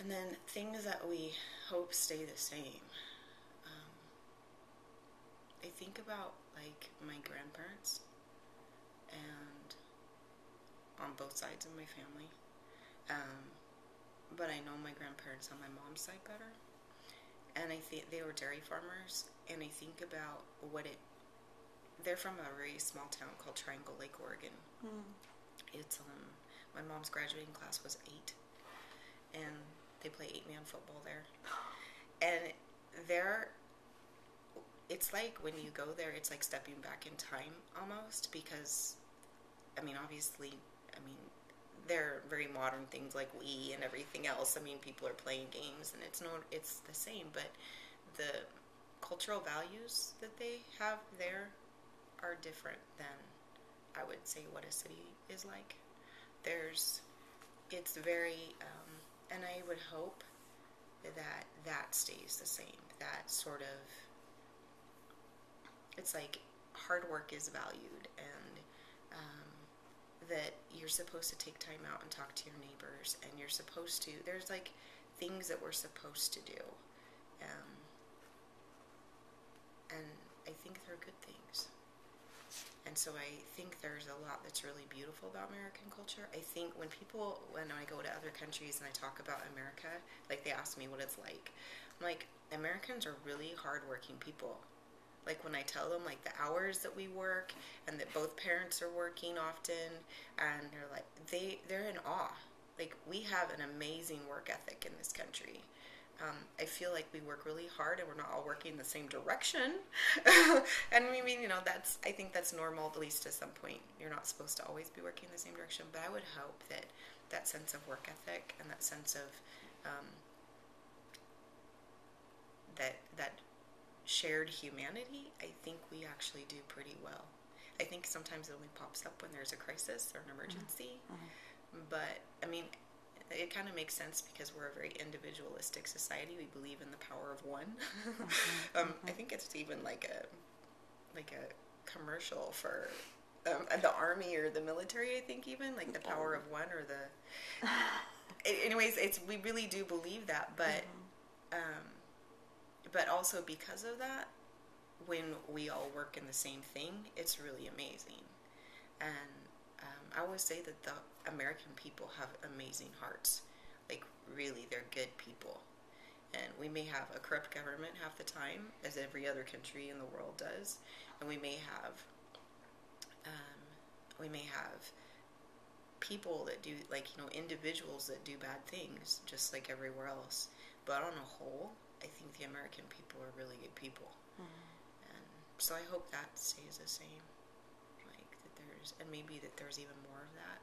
And then things that we hope stay the same. I think about, like, my grandparents, and on both sides of my family. But I know my grandparents on my mom's side better. And I think they were dairy farmers. And I think about they're from a very small town called Triangle Lake, Oregon. It's, my mom's graduating class was 8. And they play 8-man football there. And it's like when you go there, it's like stepping back in time almost, because, I mean, obviously, they're very modern things like Wii and everything else. I mean, people are playing games, and it's the same, but the cultural values that they have there are different than, I would say, what a city is like. It's very, and I would hope that stays the same. That sort of, it's like hard work is valued, and that you're supposed to take time out and talk to your neighbors, and you're supposed to, there's like things that we're supposed to do, and I think they're good things. And so I think there's a lot that's really beautiful about American culture. I think when I go to other countries and I talk about America, like, they ask me what it's like, I'm like, Americans are really hardworking people. Like, when I tell them, like, the hours that we work, and that both parents are working often, and they're like, they're in awe. Like, we have an amazing work ethic in this country. I feel like we work really hard, and we're not all working in the same direction. And I mean, I think that's normal, at least to some point. You're not supposed to always be working in the same direction, but I would hope that sense of work ethic, and that sense of, that shared humanity, I think we actually do pretty well. I think sometimes it only pops up when there's a crisis or an emergency. But, I mean, it kind of makes sense because we're a very individualistic society. We believe in the power of one. I think it's even like a commercial for the army or the military, I think, even, like, the power of one, or the... Anyways, we really do believe that, but... But also because of that, when we all work in the same thing, it's really amazing. And I always say that the American people have amazing hearts. Like, really, they're good people. And we may have a corrupt government half the time, as every other country in the world does. And we may have people that do, like, individuals that do bad things, just like everywhere else. But on a whole, I think the American people are really good people. And so I hope that stays the same. Like, that and maybe that there's even more of that.